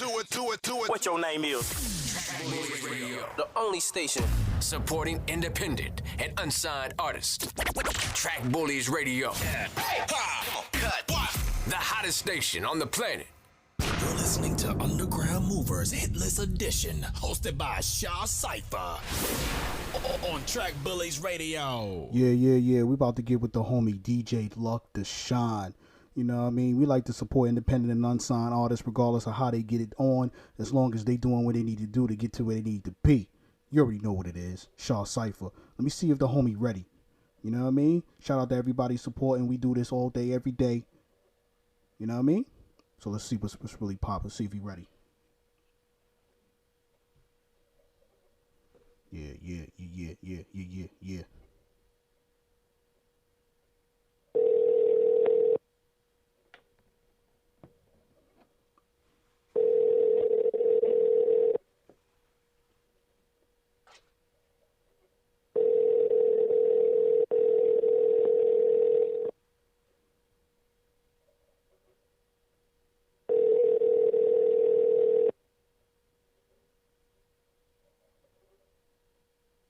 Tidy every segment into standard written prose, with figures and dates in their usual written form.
What your name is? The only station supporting independent and unsigned artists. Track Bullies Radio. Hey, come on, cut. What? The hottest station on the planet. You're listening to Underground Movers Hitless Edition, hosted by Shah Cypha on Track Bullies Radio. Yeah. We about to get with the homie DJ Luc Da Shine. You know what I mean? We like to support independent and unsigned artists regardless of how they get it on, as long as they doing what they need to do to get to where they need to be. You already know what it is. Shah Cypha. Let me see if the homie ready. You know what I mean? Shout out to everybody supporting. We do this all day, every day. You know what I mean? So let's see what's really popping. See if he ready. Yeah.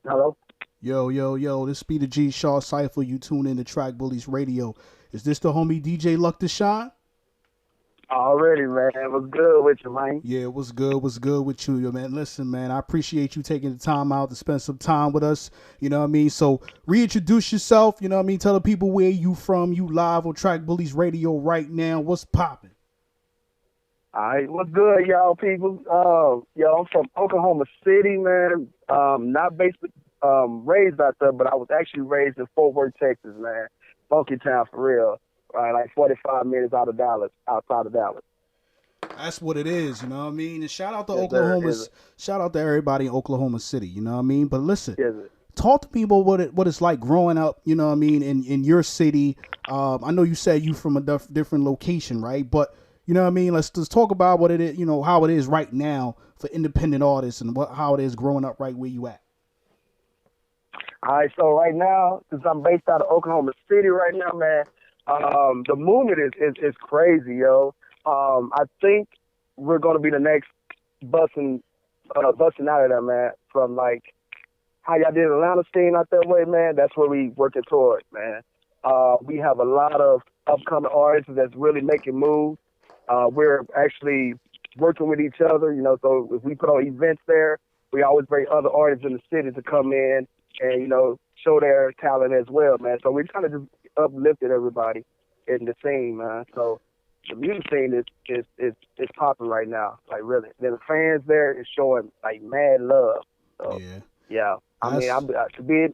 Hello? Yo, this be the G Shah Cypha. You tune in to Track Bullies Radio. Is this the homie DJ Luc Da Shine? Already, man. What's good with you, man? Yeah, what's good with you, yo, man? Listen, man, I appreciate you taking the time out to spend some time with us. You know what I mean? So reintroduce yourself, you know what I mean? Tell the people where you from. You live on Track Bullies Radio right now. What's popping? All right, what's good, y'all people? I'm from Oklahoma City, man. Not basically raised out there, but I was actually raised in Fort Worth, Texas, man. Funky town for real. Right, like 45 minutes outside of Dallas. That's what it is, you know what I mean? And shout out to shout out to everybody in Oklahoma City, you know what I mean? But listen, talk to me about what it's like growing up, you know what I mean, in your city. I know you said you from a different location, right? But you know what I mean? Let's talk about what it is, you know, how it is right now for independent artists and how it is growing up right where you at. All right, so right now, since I'm based out of Oklahoma City right now, man, the movement is crazy, yo. I think we're gonna be the next busting out of there, man. From like how y'all did Atlanta scene out that way, man. That's where we working towards, man. We have a lot of upcoming artists that's really making moves. We're actually working with each other, you know. So if we put on events there, we always bring other artists in the city to come in and, you know, show their talent as well, man. So we kind of just uplifted everybody in the scene, man. So the music scene is popping right now, like really. Then the fans there is showing like mad love. So yeah. I mean, to be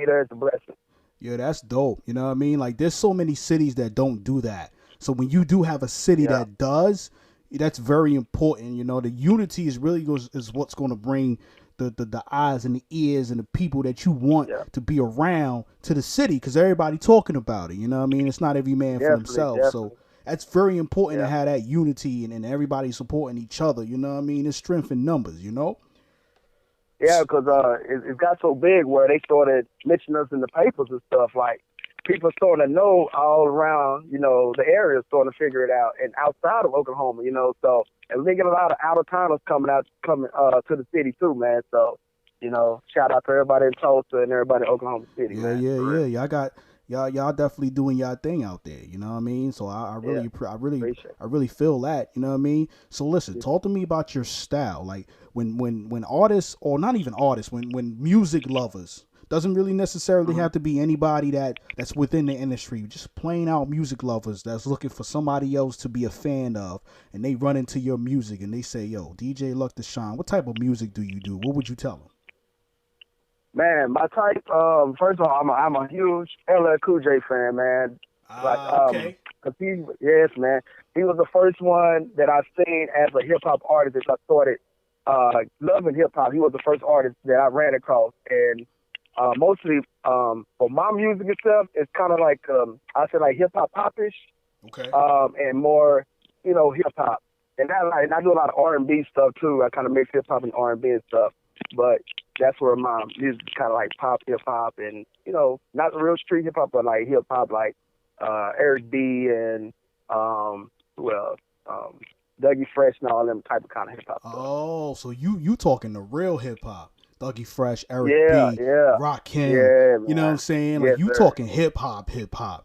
there is a blessing. Yeah, that's dope. You know what I mean? Like there's so many cities that don't do that. So when you do have a city that does, that's very important. You know, the unity is what's going to bring the eyes and the ears and the people that you want to be around to the city, because everybody talking about it. You know what I mean? It's not every man for themselves. So that's very important to have that unity and everybody supporting each other. You know what I mean? It's strength in numbers, you know? Yeah, because it got so big where they started mentioning us in the papers and stuff. Like, people starting to know all around, you know, the area, starting to figure it out, and outside of Oklahoma, you know. So, and we get a lot of out-of-towners coming to the city too, man. So, you know, shout out to everybody in Tulsa and everybody in Oklahoma City, man. Yeah. Y'all definitely doing y'all thing out there. You know what I mean? So I really feel that. You know what I mean? So listen, talk to me about your style. Like when artists, or not even artists, when music lovers. Doesn't really necessarily have to be anybody that's within the industry. Just plain out music lovers that's looking for somebody else to be a fan of, and they run into your music and they say, "Yo, DJ Luc Da Shine, what type of music do you do?" What would you tell them? Man, my type. First of all, I'm a huge LL Cool J fan, man. Okay. Cause yes, man. He was the first one that I seen as a hip hop artist. I started loving hip hop. He was the first artist that I ran across, and mostly for my music itself, it's kind of like I said, like hip hop popish, okay, and more, you know, hip hop. And I do a lot of R&B stuff too. I kind of mix hip hop and R&B and stuff, but that's where my music is kind of like pop hip hop, and you know, not the real street hip hop, but like hip hop, like Eric B and who else? Dougie Fresh and all them type of kind of hip hop stuff. Oh, so you talking the real hip hop. Dougie Fresh, Eric B, Yeah. Rakim, Yeah, you know what I'm saying? Like yes, you sir. talking hip hop,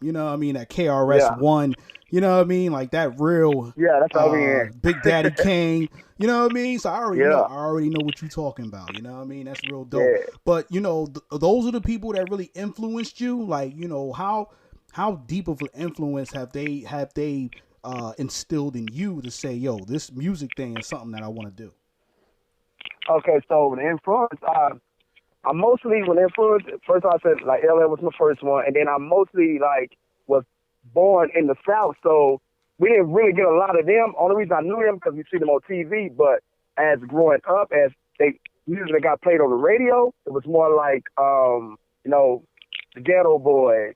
you know what I mean? That KRS-One, you know what I mean? Like that real that's all we in. Big Daddy Kane, you know what I mean? So I already know what you're talking about, you know what I mean? That's real dope. Yeah. But, you know, those are the people that really influenced you. Like, you know, how deep of an influence have they instilled in you to say, yo, this music thing is something that I want to do? Okay, so the influence, I mostly, when influence, first I said, like, LL was my first one, and then I mostly, like, was born in the South, so we didn't really get a lot of them. Only reason I knew them because we see them on TV, but as growing up, as they usually got played on the radio, it was more like, you know, the Ghetto Boys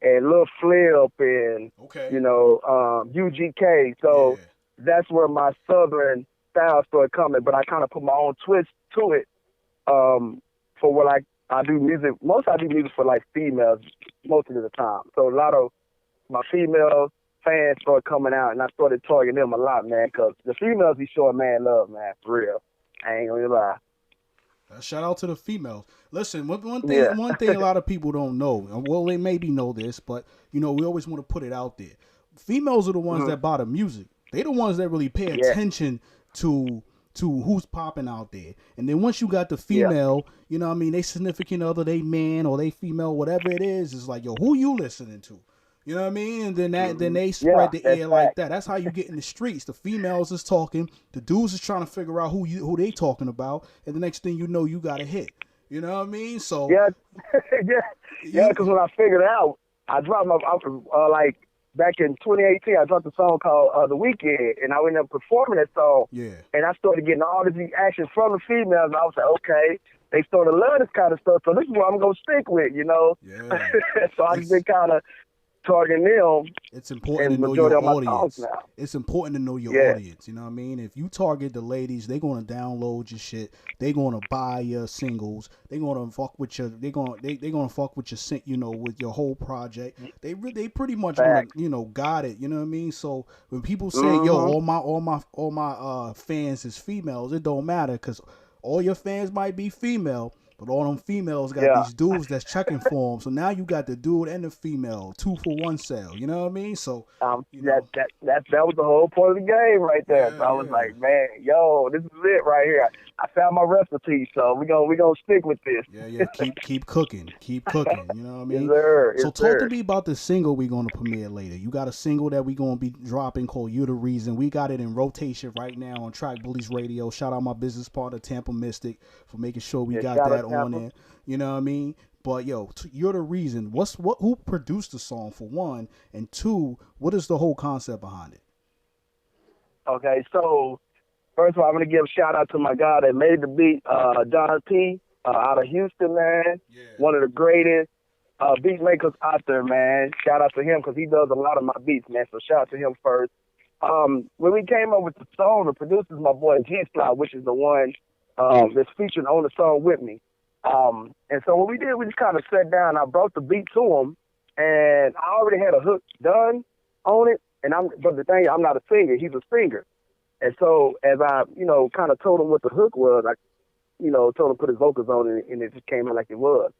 and Lil Flip and, you know, UGK. So that's where my Southern style started coming, but I kind of put my own twist to it for what I do music. Most I do music for, like, females most of the time. So a lot of my female fans started coming out, and I started targeting them a lot, man, because the females be showing man love, man, for real. I ain't gonna lie. Shout out to the females. Listen, one thing a lot of people don't know, well, they maybe know this, but, you know, we always want to put it out there. Females are the ones that buy the music. They the ones that really pay attention to who's popping out there. And then once you got the female, you know what I mean, they significant other, they man or they female, whatever it is like, yo, who you listening to? You know what I mean? And then they spread the air like that. That's how you get in the streets. The females is talking, the dudes is trying to figure out who they talking about, and the next thing you know, you got a hit. You know what I mean? So because when I figured it out, I dropped my like back in 2018, I dropped a song called The Weekend, and I ended up performing that song. Yeah. And I started getting all this reaction from the females, and I was like, okay, they started to learn this kind of stuff, so this is what I'm going to stick with, you know? Yeah. So I've been kind of targeting them. It's important to know your audience. It's important to know your audience. You know what I mean? If you target the ladies, they're gonna download your shit. They're gonna buy your singles. They're gonna fuck with your. They're gonna fuck with your. You know, with your whole project. They pretty much gonna, you know, got it. You know what I mean? So when people say, yo, all my fans is females, it don't matter because all your fans might be female. But all them females got these dudes that's checking for them. So now you got the dude and the female, 2-for-1 sale. You know what I mean? So that was the whole point of the game right there. So I was like, man, yo, this is it right here. I found my recipe, so we gonna stick with this. Yeah. Keep cooking. You know what I mean? Yes, sir. So talk to me about the single we're gonna premiere later. You got a single that we gonna be dropping called "You're the Reason." We got it in rotation right now on Track Bullies Radio. Shout out my business partner Tampa Mystic for making sure we got that on there. You know what I mean? But yo, You're the Reason. Who produced the song for one, and two, what is the whole concept behind it? Okay, so first of all, I'm gonna give a shout out to my guy that made the beat, Don P, out of Houston, man. Yeah. One of the greatest beat makers out there, man. Shout out to him because he does a lot of my beats, man. So shout out to him first. When we came up with the song, the producer's my boy G-Fly, which is the one that's featured on the song with me. And so what we did, we just kind of sat down. I brought the beat to him, and I already had a hook done on it. But the thing, I'm not a singer. He's a singer. And so as I, you know, kind of told him what the hook was, I, you know, told him to put his vocals on it, and it just came out like it was.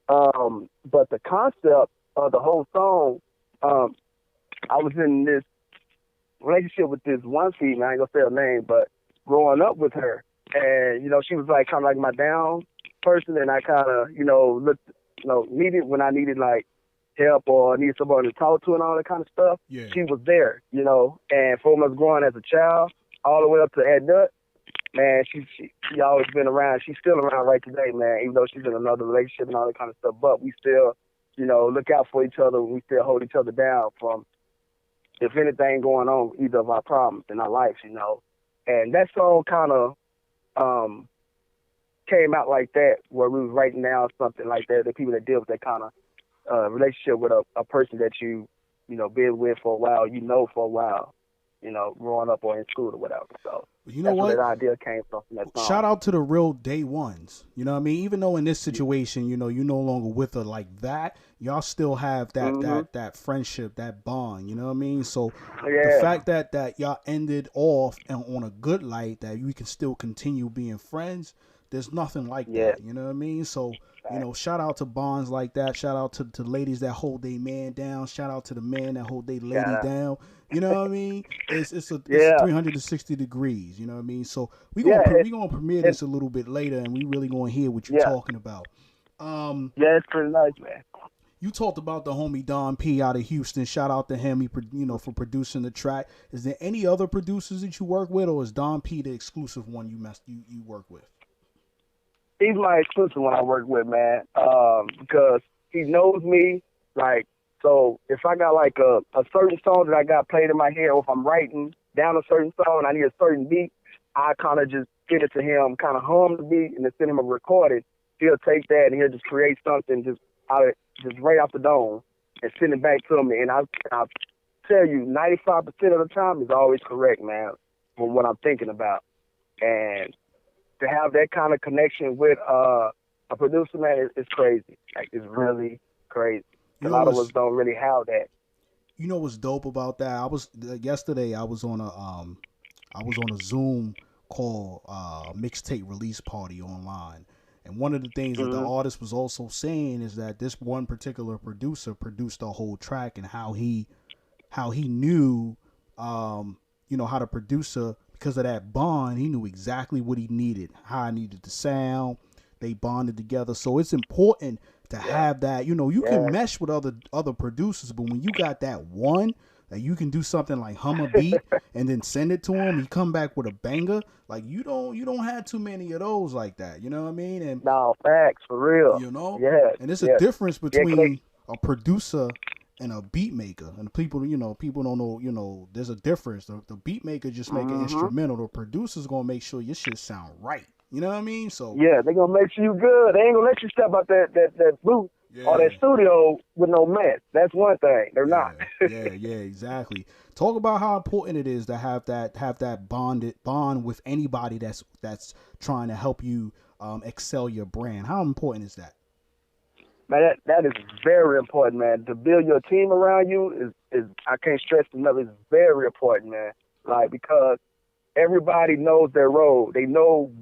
But the concept of the whole song, I was in this relationship with this one female, I ain't gonna say her name, but growing up with her. And, you know, she was like kind of like my down person, and I kind of, you know, looked, you know, needed when I needed like help or needed somebody to talk to and all that kind of stuff. Yeah. She was there, you know. And from us growing as a child all the way up to adult, man, she always been around. She's still around right today, man, even though she's in another relationship and all that kind of stuff. But we still, you know, look out for each other. We still hold each other down from if anything going on, either of our problems in our lives, you know. And that song kind of came out like that, where we was writing down something like that, the people that deal with that kind of relationship with a person that you know, been with for a while, you know, for a while. growing up or in school or whatever. So you know that's where what? that idea came from that song. Shout out to the real day ones. You know what I mean? Even though in this situation, you're no longer with her like that, y'all still have that friendship, that bond. You know what I mean? So the fact that y'all ended off on a good light, that you can still continue being friends, there's nothing like that. You know what I mean? So, shout out to bonds like that. Shout out to ladies that hold their man down. Shout out to the man that hold their lady down. You know what I mean? It's 360 degrees. You know what I mean? So we gonna premiere this a little bit later, and we really gonna hear what you're talking about. It's pretty nice, man. You talked about the homie Don P out of Houston. Shout out to him. He for producing the track. Is there any other producers that you work with, or is Don P the exclusive one you work with? He's my exclusive one I work with, man, because he knows me. Like, so if I got like a certain song that I got played in my head, or if I'm writing down a certain song and I need a certain beat, I kind of just get it to him, kind of hum the beat, and then send him a recording. He'll take that and he'll just create something just right off the dome and send it back to me. And I'll tell you, 95% of the time is always correct, man, from what I'm thinking about. And to have that kind of connection with a producer, man, is crazy. Like, it's really crazy. A lot of us don't really have that. You know what's dope about that? Yesterday I was on a Zoom call, mixtape release party online, and one of the things that the artist was also saying is that this one particular producer produced a whole track, and how he knew how to produce because of that bond. He knew exactly what he needed, how I needed to sound. They bonded together. So it's important to have that. You can mesh with other producers, but when you got that one that you can do something like hum a beat and then send it to him, he come back with a banger. Like, you don't have too many of those like that. You know what I mean? And no, facts, for real. And it's a difference between a producer and a beat maker. And people don't know, there's a difference. The beat maker just make an instrumental. The producer's gonna make sure your shit sound right. You know what I mean? So they're gonna make sure you good. They ain't gonna let you step out that booth or that studio with no mess. That's one thing. They're not. Exactly. Talk about how important it is to have that bond with anybody that's trying to help you excel your brand. How important is that? Man, that is very important, man. To build your team around you is I can't stress enough. It's very important, man. Like, because everybody knows their role. They know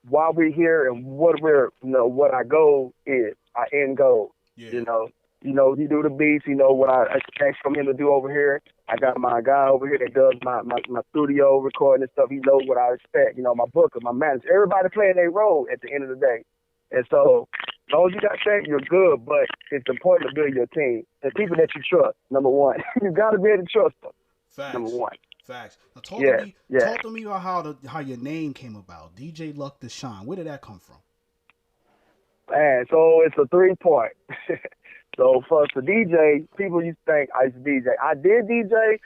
why we're here and what what our goal is, our end goal. He do the beats. He know what I expect from him to do over here. I got my guy over here that does my studio recording and stuff. He knows what I expect. My booker, my manager, everybody playing their role at the end of the day. And so, as long as you got that, you're good. But it's important to build your team and people that you trust. Number one, you got to be able to trust them. Facts. Number one. Facts. Now talk to me about how your name came about. DJ Luc Da Shine. Where did that come from? Man, so it's a 3-part. So for DJ, people used to think I used to DJ. I did DJ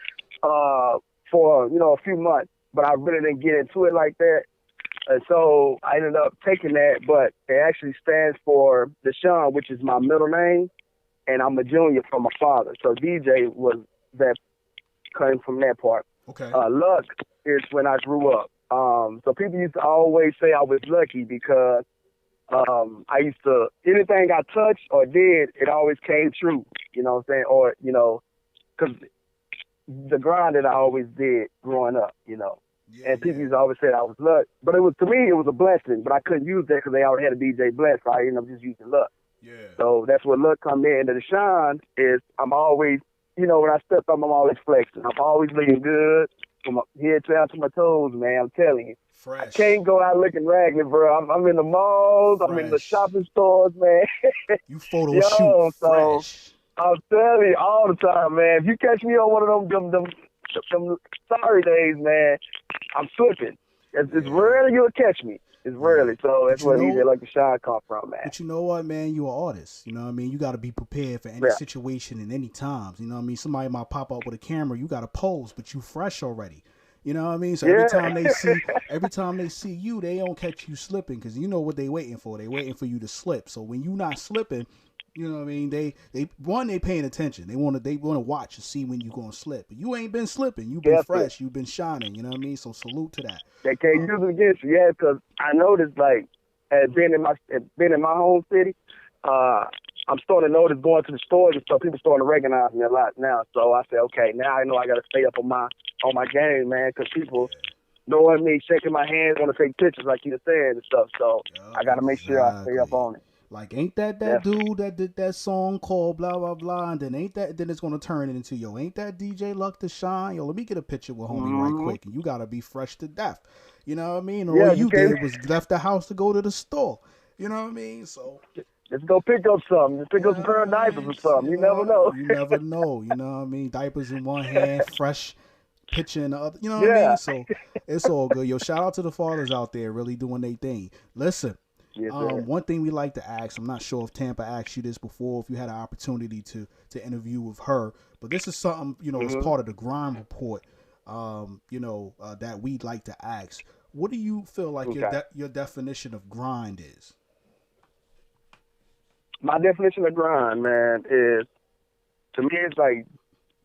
for a few months, but I really didn't get into it like that. And so I ended up taking that, but it actually stands for Da Shine, which is my middle name, and I'm a junior from my father. So DJ came from that part. Okay. Luck is when I grew up. So people used to always say I was lucky because I used to, anything I touched or did, it always came true. You know what I'm saying? Or, because the grind that I always did growing up, and people used to always say I was luck. But to me, it was a blessing, but I couldn't use that because they already had a DJ bless, so I ended up just using luck. Yeah. So that's where luck come in. And the shine is I'm always, when I step up, I'm always flexing. I'm always looking good from my head down to my toes, man. I'm telling you. Fresh. I can't go out looking raggedy, bro. I'm in the malls. I'm in the shopping stores, man. You photo shoot fresh. I'm telling you all the time, man. If you catch me on one of them sorry days, man, I'm slipping. It's rarely you'll catch me. It's rarely. So that's where DJ Luc Da Shine come from, man. But you know what, man? You're an artist. You know what I mean? You got to be prepared for any situation and any times. You know what I mean? Somebody might pop up with a camera. You got to pose, but you fresh already. You know what I mean? So every time they see you, they don't catch you slipping because you know what they waiting for. They waiting for you to slip. So when you not slipping, You know what I mean? They paying attention. They want to watch and see when you gonna slip. But you ain't been slipping. You've been fresh. You've been shining. You know what I mean? So salute to that. They can't use it against you, yeah. Because I noticed, like, being in my home city, I'm starting to notice going to the stores and stuff. People starting to recognize me a lot now. So I said, okay, now I know I got to stay up on my game, man. Because people knowing me, shaking my hands, want to take pictures, like you were saying and stuff. So I got to make sure I stay up on it. Like, ain't that dude that did that song called blah, blah, blah, and then then it's going to turn it into, yo, ain't that DJ Luc Da Shine? Yo, let me get a picture with homie right quick, and you got to be fresh to death. You know what I mean? Or all you did was left the house to go to the store. You know what I mean? So let's go pick up something. Just pick up some pair of diapers or something. You never know. You never know. You know what I mean? Diapers in one hand, fresh picture in the other. You know what I mean? So it's all good. Yo, shout out to the fathers out there really doing their thing. Listen. Yes, one thing we like to ask, I'm not sure if Tampa asked you this before, if you had an opportunity to interview with her, but this is something, you know, as part of the grind report, that we'd like to ask. What do you feel like your definition of grind is? My definition of grind, man, is, to me, it's like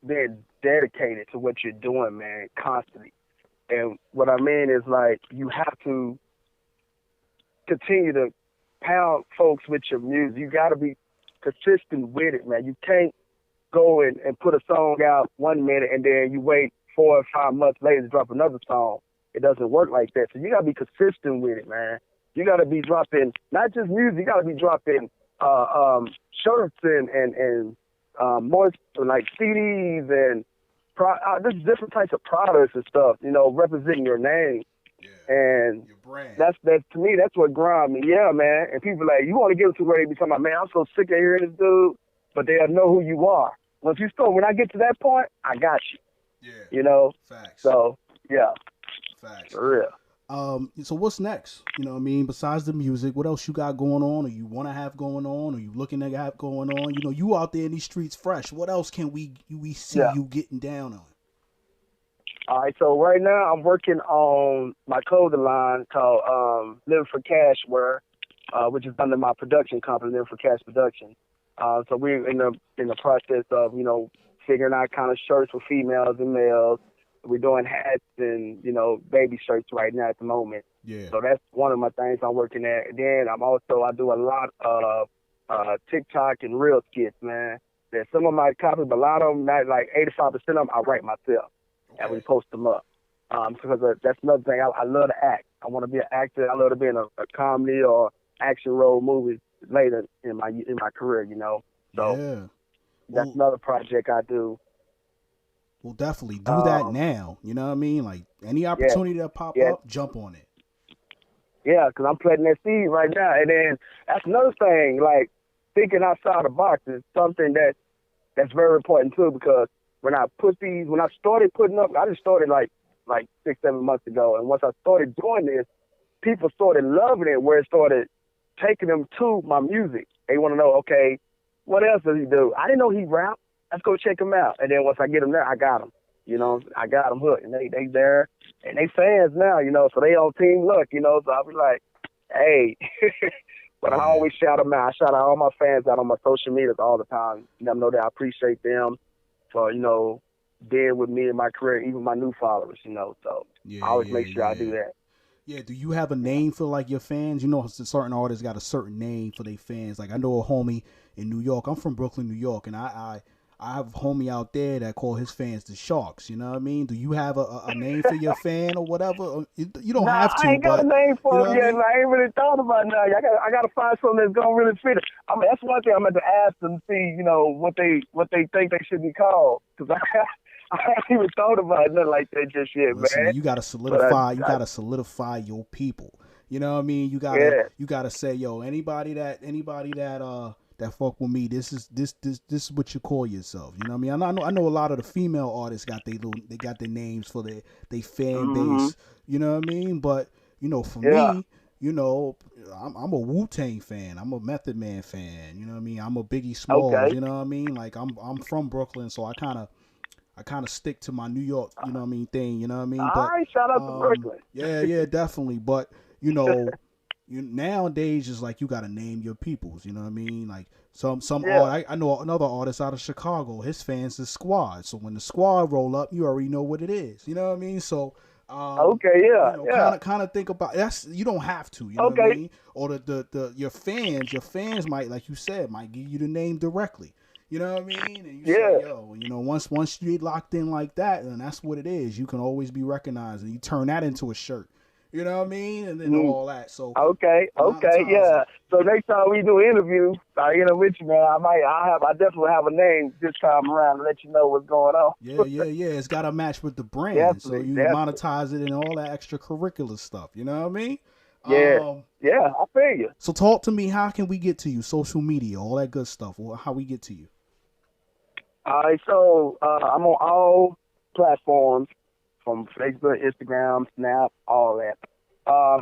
being dedicated to what you're doing, man, constantly. And what I mean is, like, you have to continue to pound folks with your music. You got to be consistent with it, man. You can't go and put a song out 1 minute and then you wait 4 or 5 months later to drop another song. It doesn't work like that. So you got to be consistent with it, man. You got to be dropping not just music. You got to be dropping shirts and more like CDs and just different types of products and stuff. You know, representing your name. And your brand. That's to me, that's what grind me. Yeah, man. And people like, you want to get them to where they be talking about, man, I'm so sick of hearing this dude, but they'll know who you are. When I get to that point, I got you. Yeah. You know? Facts. So, yeah. Facts. For real. So what's next? You know what I mean? Besides the music, what else you got going on, or you want to have going on, or you looking to have going on? You know, you out there in these streets fresh. What else can we see you getting down on? All right, so right now I'm working on my clothing line called Living for Cash Wear, which is under my production company, Living for Cash Production. So we're in the process of, you know, figuring out kind of shirts for females and males. We're doing hats and, you know, baby shirts right now at the moment. Yeah. So that's one of my things I'm working at. And then I do a lot of TikTok and reel skits, man. There's some of my copies, but a lot of them, not like 85% of them, I write myself. And we post them up. Because that's another thing. I love to act. I want to be an actor. I love to be in a comedy or action role movie later in my career, you know. So that's another project I do. We'll definitely do that now. You know what I mean? Like, any opportunity that pop up, jump on it. Yeah, because I'm planting that seed right now. And then that's another thing, like, thinking outside the box is something that's very important, too, because when I started putting up, I just started like 6-7 months ago. And once I started doing this, people started loving it, where it started taking them to my music. They want to know, okay, what else does he do? I didn't know he rap. Let's go check him out. And then once I get them there, I got them. You know, I got them hooked. And they there. And they fans now, you know, so they on Team Luck, you know. So I'll be like, hey. But I always shout them out. I shout out all my fans out on my social media all the time. Let them know that I appreciate them for, you know, being with me in my career, even my new followers, you know. So I always make sure I do that. Yeah, do you have a name for, like, your fans? You know, certain artists got a certain name for their fans. Like, I know a homie in New York. I'm from Brooklyn, New York, and I have a homie out there that call his fans the Sharks. You know what I mean? Do you have a name for your fan or whatever? You don't have to. I ain't got a name for him yet. I ain't really thought about it now. I got to find something that's gonna really fit it. I mean, that's one thing I'm going to ask them to see. You know what they think they should be called, because I haven't even thought about nothing like that just yet. Listen, man. You got to solidify. You got to solidify your people. You know what I mean? You got to say, yo, anybody that fuck with me, this is what you call yourself. You know what I mean? I know a lot of the female artists got their names for their fan base. You know what I mean? But you know, for me, you know, I'm a Wu-Tang fan. I'm a Method Man fan. You know what I mean? I'm a Biggie Smalls. Okay. You know what I mean? Like, I'm from Brooklyn, so I kind of stick to my New York, you know what I mean, thing. You know what I mean? All right, shout out to Brooklyn. Yeah, definitely. But you know. nowadays it's like you got to name your peoples. You know what I mean? Like I know another artist out of Chicago. His fans is Squad. So when the Squad roll up, you already know what it is. You know what I mean? So kind of think about that's. You don't have to. You know what I mean? Or the your fans might, like you said, might give you the name directly. You know what I mean? And you say, yo, once you get locked in like that, then that's what it is. You can always be recognized, and you turn that into a shirt. You know what I mean? And then all that. So yeah. So next time we do an interview, I with you, man. I definitely have a name this time around to let you know what's going on. Yeah. It's got to match with the brand, so you monetize it and all that extracurricular stuff. You know what I mean? Yeah, I feel you. So talk to me. How can we get to you? Social media, all that good stuff. Or how we get to you? All right, so I'm on all platforms, from Facebook, Instagram, Snap, all that.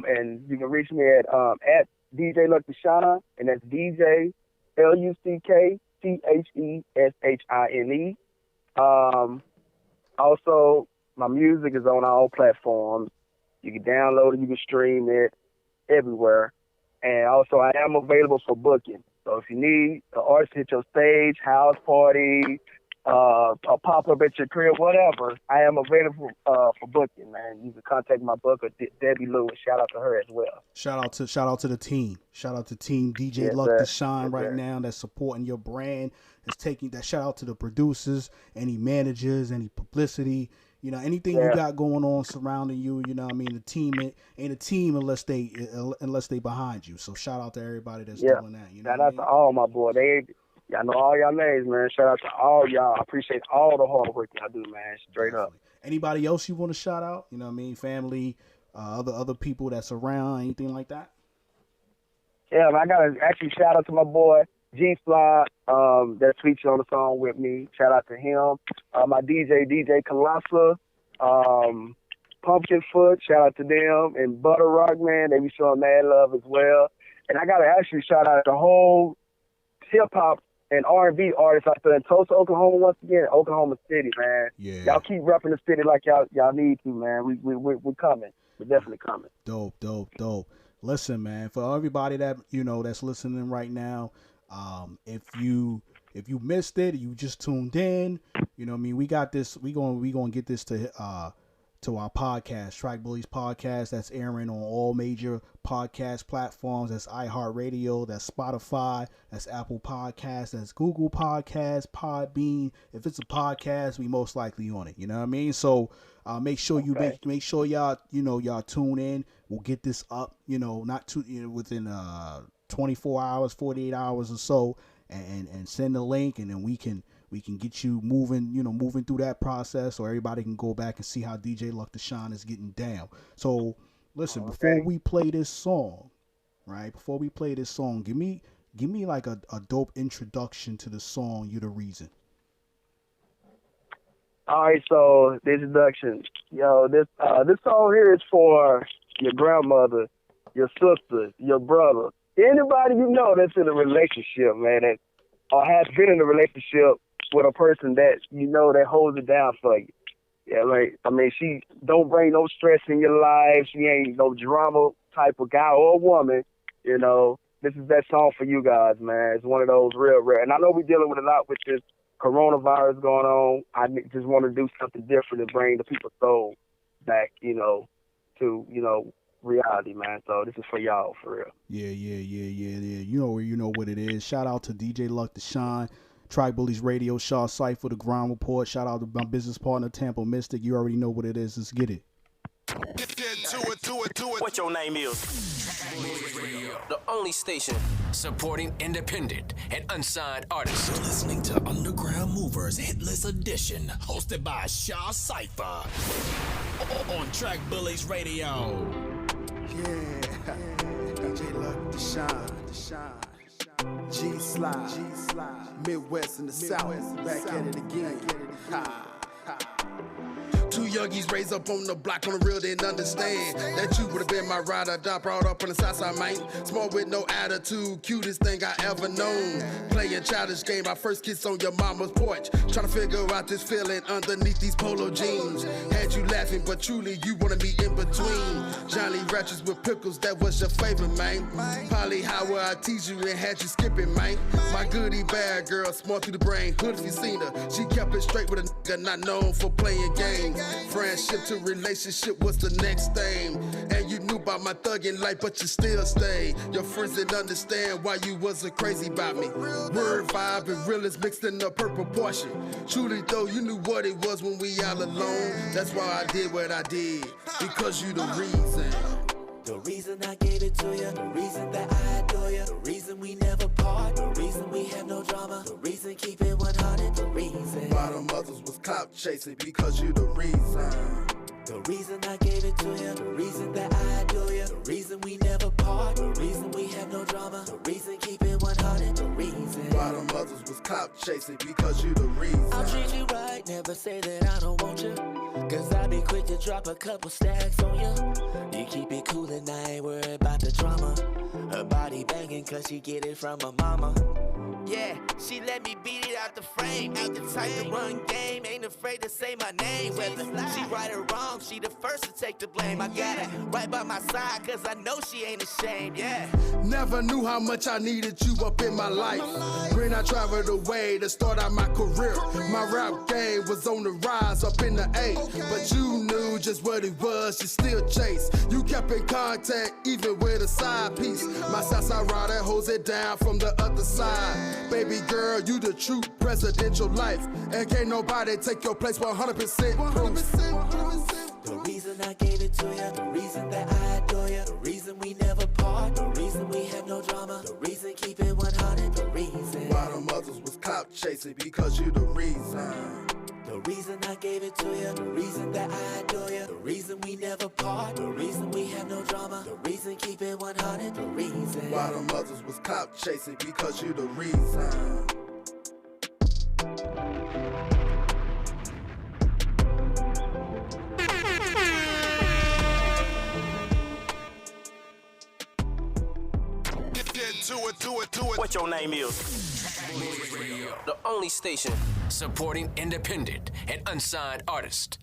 And you can reach me at DJ Luc Da Shine, and that's DJ LucKTheshine. Also, my music is on all platforms. You can download it, you can stream it everywhere. And also, I am available for booking. So if you need an artist to hit your stage, house party, a pop-up at your crib, whatever, I am available for booking, man. You can contact my booker, Debbie Lewis. Shout out to her as well. Shout out to the team. Shout out to team DJ Luc Da Shine now that's supporting your brand. That's taking that. Shout out to the producers, any managers, any publicity. Anything you got going on surrounding you, you know what I mean? The team ain't a team unless they behind you. So shout out to everybody that's doing that. Shout out to all my boy. Y'all know all y'all names, man. Shout out to all y'all. I appreciate all the hard work y'all do, man. Straight up. Anybody else you want to shout out? You know what I mean? Family, other people that's around, anything like that? Yeah, man, I gotta actually shout out to my boy G Fly, that's featured on the song with me. Shout out to him. My DJ Colossus, Pumpkin Foot, shout out to them. And Butter Rock, man, they be showing mad love as well. And I gotta actually shout out the whole hip hop and R&B artists out there in Tulsa, Oklahoma, once again, Oklahoma City, man. Yeah. Y'all keep repping the city like y'all need to, man. We're coming. We're definitely coming. Dope. Listen, man, for everybody that that's listening right now, if you missed it, you just tuned in, you know what I mean, we got this, we going to get this to our podcast, Track Bullies Podcast. That's airing on all major podcast platforms. That's iHeartRadio, that's Spotify, that's Apple Podcasts, that's Google Podcasts, Podbean. If it's a podcast, we most likely on it. You know what I mean? So make sure make sure y'all y'all tune in. We'll get this up, within 24 hours, 48 hours or so, and send the link, and then we can get you moving through that process, so everybody can go back and see how DJ Luc Da Shine is getting down. So listen, before we play this song, give me like a dope introduction to the song, You the Reason. All right, so the introduction. This song here is for your grandmother, your sister, your brother, anybody that's in a relationship, man, that or has been in a relationship with a person that that holds it down for you. Yeah, like, I mean, she don't bring no stress in your life. She ain't no drama type of guy or woman. This is that song for you guys, man. It's one of those real rare. And I know we're dealing with a lot with this coronavirus going on. I just want to do something different and bring the people's soul back, to reality, man. So this is for y'all, for real. Yeah. You know what it is. Shout out to DJ Luc Da Shine, Track Bullies Radio, Shah Cypha, The Ground Report. Shout out to my business partner, Tampa Mystic. You already know what it is. Let's get it. What your name is? The only station supporting independent and unsigned artists. You're listening to Underground Movers Hitless Edition, hosted by Shah Chypha on Track Bullies Radio. Yeah, DJ Luc Da Shine, G-Slide, Midwest and the South, back at it again. 2 youngies raised up on the block on the real, didn't understand that you would have been my ride or die, brought up on the south side, man. Small with no attitude, cutest thing I ever known. Playing childish game, my first kiss on your mama's porch. Trying to figure out this feeling underneath these polo jeans. Had you laughing, but truly you wanted me in between. Johnny Ratchets with pickles, that was your favorite, man. Polly Howard, I teased you and had you skipping, man. My goodie bad girl, smart through the brain, hood if you seen her. She kept it straight with a nigga not known for playing games. Friendship to relationship was the next thing. And you knew about my thugging life, but you still stayed. Your friends didn't understand why you wasn't crazy about me. Word vibe and realist mixed in a purple portion. Truly though, you knew what it was when we all alone. That's why I did what I did, because you the reason. The reason I gave it to you, the reason that I adore you, the reason we never part, the reason we have no drama, the reason keep it 100, the reason. Bottom others was clout chasing, because you the reason. The reason I gave it to you, the reason that I adore you, the reason we never part, the reason we have no drama, the reason keep it 100, the reason. Bottom others was clout chasing, because you the reason. I'll treat you right, never say that I don't want you, cause I be quick to drop a couple stacks on you. You keep it cool and I ain't worried about the drama. Her body banging cause she get it from her mama. Yeah, she let me beat it out the frame. Ain't the type to run game, ain't afraid to say my name. Whether she right or wrong, she the first to take the blame. I got her right by my side, cause I know she ain't ashamed, yeah. Never knew how much I needed you up in my life. When I traveled away to start out my career, my rap game was on the rise up in the A. But you knew just what it was, you still chase. You kept in contact even with a side piece. My Southside rider holds it down from the other side. Baby girl, you the true presidential life. And can't nobody take your place 100% proof. The reason I gave it to you, the reason that I adore you, the reason we never part, the reason we have no drama, the reason keep it 100, the reason. Bottom others was clout chasing, because you the reason. The reason I gave it to you, the reason that I adore you, the reason we never part, the reason we have no drama, the reason keep it 100, the reason. Bottom others was clout chasing, because you the reason. Do it. What your name is? The only station supporting independent and unsigned artists.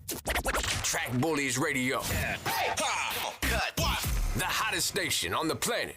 Track Bullies Radio. The hottest station on the planet.